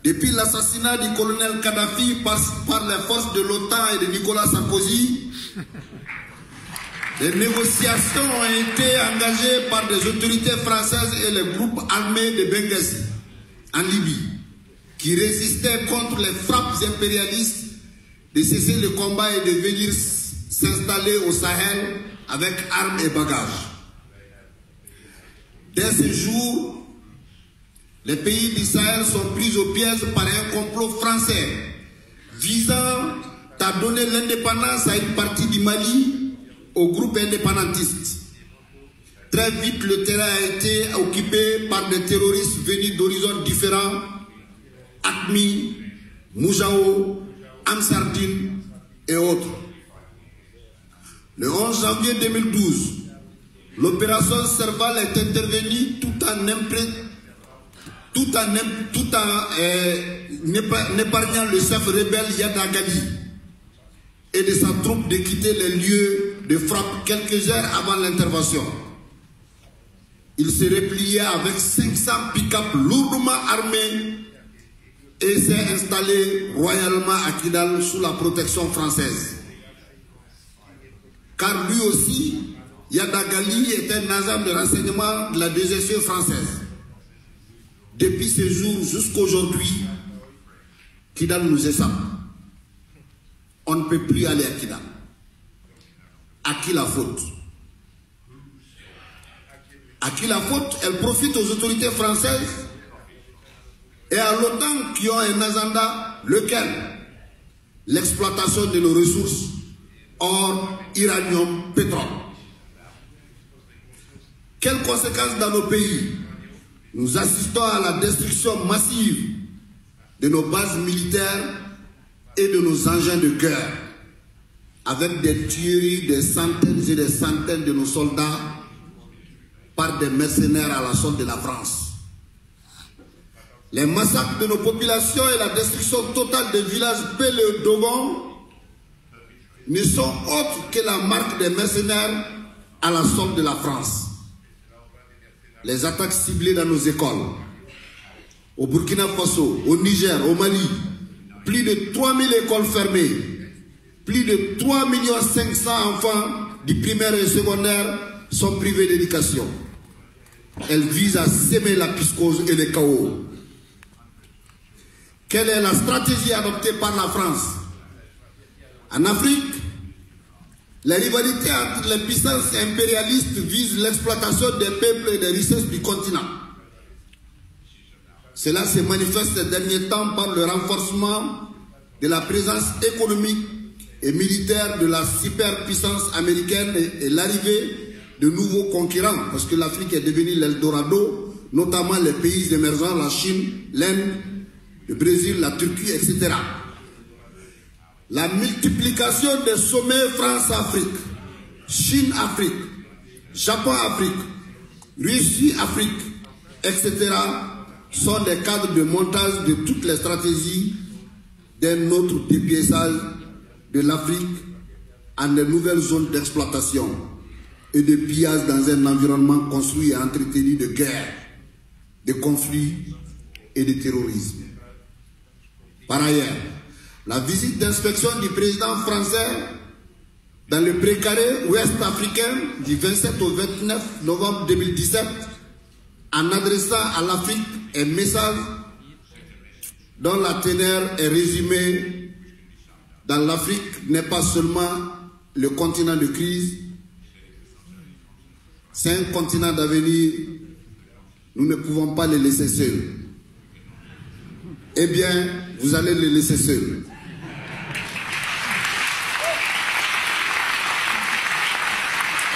Depuis l'assassinat du colonel Kadhafi par les forces de l'OTAN et de Nicolas Sarkozy, des négociations ont été engagées par des autorités françaises et les groupes armés de Benghazi, en Libye, qui résistaient contre les frappes impérialistes de cesser le combat et de venir s'installer au Sahel avec armes et bagages. Dès ce jour, les pays du Sahel sont pris au piège par un complot français visant à donner l'indépendance à une partie du Mali au groupe indépendantiste. Très vite, le terrain a été occupé par des terroristes venus d'horizons différents, AQMI, Moujao, Ansardine et autres. Le 11 janvier 2012, l'opération Serval est intervenue tout en épargnant le chef rebelle Yada Gali et de sa troupe de quitter les lieux de frappe quelques heures avant l'intervention. Il se repliait avec 500 pick-up lourdement armés et s'est installé royalement à Kidal sous la protection française. Car lui aussi, Yada Gali est un agent de renseignement de la DGSE française. Depuis ce jour jusqu'à aujourd'hui, Kidal nous échappe. On ne peut plus aller à Kidal. À qui la faute? À qui la faute? Elle profite aux autorités françaises et à l'OTAN qui ont un agenda, lequel? L'exploitation de nos ressources, or, uranium, pétrole. Quelles conséquences dans nos pays? Nous assistons à la destruction massive de nos bases militaires et de nos engins de guerre, avec des tueries de centaines et des centaines de nos soldats par des mercenaires à la solde de la France. Les massacres de nos populations et la destruction totale des villages Pélé et Dogon ne sont autres que la marque des mercenaires à la solde de la France. Les attaques ciblées dans nos écoles, au Burkina Faso, au Niger, au Mali, plus de 3000 écoles fermées, plus de 3 500 000 enfants du primaire et secondaire sont privés d'éducation. Elles visent à s'aimer la psychose et le chaos. Quelle est la stratégie adoptée par la France? En Afrique, les rivalités entre les puissances impérialistes visent l'exploitation des peuples et des richesses du continent. Cela se manifeste ces derniers temps par le renforcement de la présence économique et militaire de la superpuissance américaine et l'arrivée de nouveaux concurrents, parce que l'Afrique est devenue l'Eldorado, notamment les pays émergents, la Chine, l'Inde, le Brésil, la Turquie, etc. La multiplication des sommets France-Afrique, Chine-Afrique, Japon-Afrique, Russie-Afrique, etc. sont des cadres de montage de toutes les stratégies d'un autre dépiéçage de l'Afrique en de nouvelles zones d'exploitation et de pillage dans un environnement construit et entretenu de guerre, de conflits et de terrorisme. Par ailleurs, la visite d'inspection du président français dans le précaré ouest africain du 27 au 29 novembre 2017 en adressant à l'Afrique un message dont la teneur est résumée dans l'Afrique n'est pas seulement le continent de crise, c'est un continent d'avenir, nous ne pouvons pas les laisser seuls. Eh bien, vous allez les laisser seuls.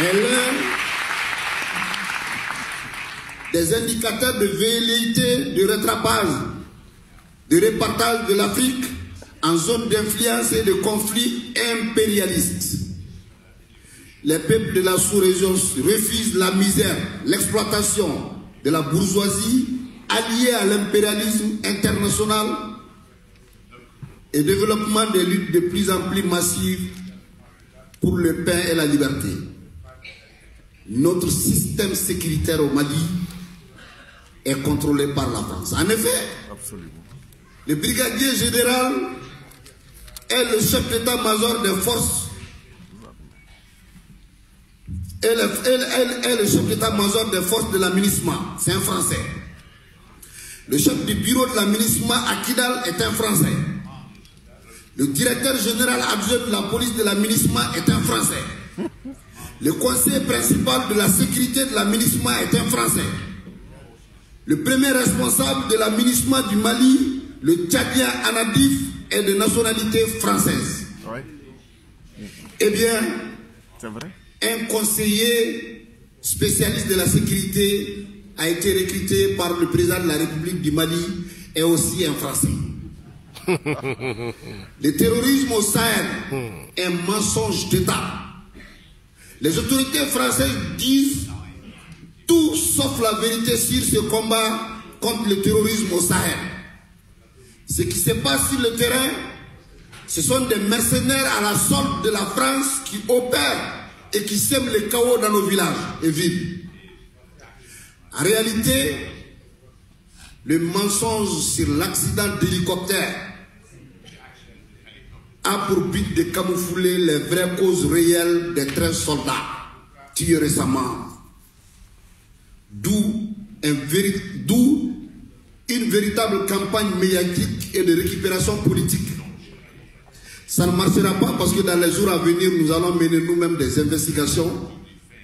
Et l'un des indicateurs de velléité, de rattrapage, de répartage de l'Afrique en zone d'influence et de conflit impérialiste. Les peuples de la sous-région refusent la misère, l'exploitation de la bourgeoisie alliée à l'impérialisme international et développement des luttes de plus en plus massives pour le pain et la liberté. Notre système sécuritaire au Mali est contrôlé par la France. En effet, Le brigadier général est le chef d'état-major des forces. Elle est le chef d'état-major des forces de la MINUSMA, c'est un Français. Le chef du bureau de la MINUSMA à Kidal est un Français. Le directeur général adjoint de la police de la MINUSMA est un Français. Le conseiller principal de la sécurité de la MINUSMA est un Français. Le premier responsable de la MINUSMA du Mali, le Tchadien Anadif, est de nationalité française. Ouais. Eh bien, c'est vrai. Un conseiller spécialiste de la sécurité a été recruté par le président de la République du Mali et aussi un Français. Le terrorisme au Sahel est un mensonge d'État. Les autorités françaises disent tout sauf la vérité sur ce combat contre le terrorisme au Sahel. Ce qui se passe sur le terrain, ce sont des mercenaires à la solde de la France qui opèrent et qui sèment le chaos dans nos villages et villes. En réalité, le mensonge sur l'accident d'hélicoptère a pour but de camoufler les vraies causes réelles des 13 soldats tués récemment. D'où une véritable campagne médiatique et de récupération politique. Ça ne marchera pas parce que dans les jours à venir, nous allons mener nous-mêmes des investigations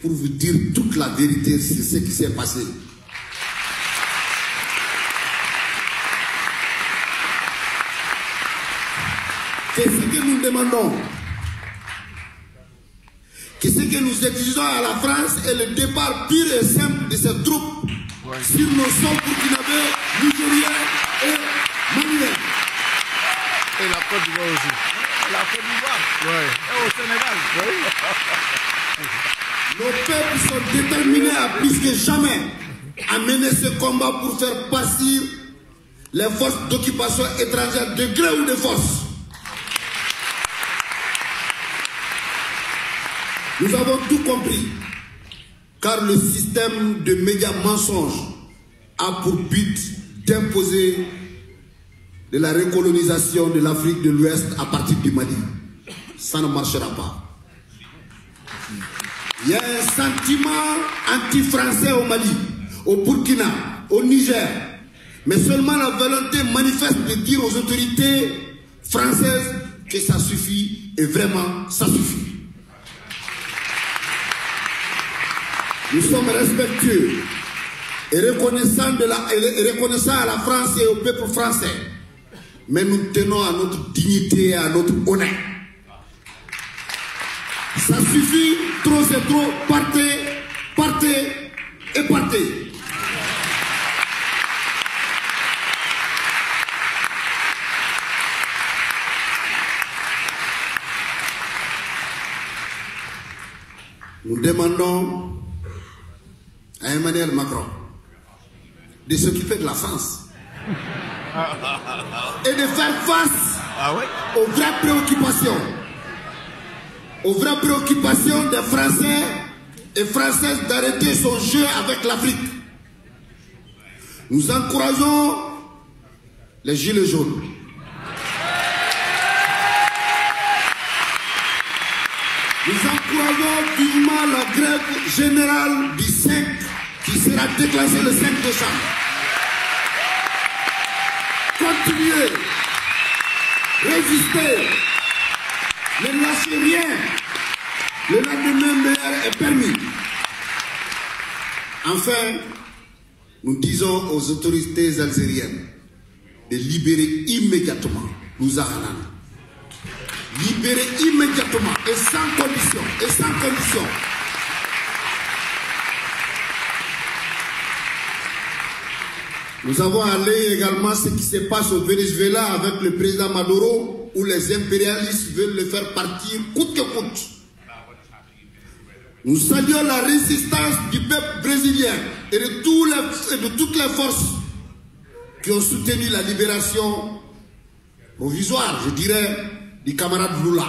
pour vous dire toute la vérité sur ce qui s'est passé. C'est ce que nous demandons. Que ce que nous exigeons à la France est le départ pur et simple de ces troupes sur nos sols burkinabés, nigériens et maliens. Et la Côte d'Ivoire aussi. La Côte d'Ivoire. Ouais. Et au Sénégal. Nos peuples sont déterminés à plus que jamais à mener ce combat pour faire partir les forces d'occupation étrangères de gré ou de force. Nous avons tout compris, car le système de médias mensonges a pour but d'imposer de la recolonisation de l'Afrique de l'Ouest à partir du Mali. Ça ne marchera pas. Il y a un sentiment anti-français au Mali, au Burkina, au Niger, mais seulement la volonté manifeste de dire aux autorités françaises que ça suffit, et vraiment ça suffit. Nous sommes respectueux et reconnaissants à la France et au peuple français. Mais nous tenons à notre dignité et à notre honneur. Ça suffit, trop c'est trop, partez, partez et partez. Nous demandons à Emmanuel Macron de s'occuper de la France et de faire face aux vraies préoccupations des Français et Françaises d'arrêter son jeu avec l'Afrique. Nous encourageons les Gilets jaunes. Nous encourageons vivement la grève générale du 5 qui sera déclenchée le 5 décembre. Continuez, résistez, ne lâchez rien. Le lendemain meilleur est permis. Enfin, nous disons aux autorités algériennes de libérer immédiatement Louza-Hanan. Libérer immédiatement et sans condition, Nous avons allé également ce qui se passe au Venezuela avec le président Maduro, où les impérialistes veulent le faire partir coûte que coûte. Nous saluons la résistance du peuple brésilien et de toutes les forces qui ont soutenu la libération provisoire, je dirais, du camarade Lula.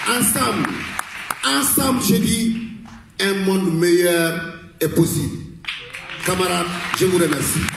Ensemble, je dis, un monde meilleur est possible. Camarades, je vous remercie.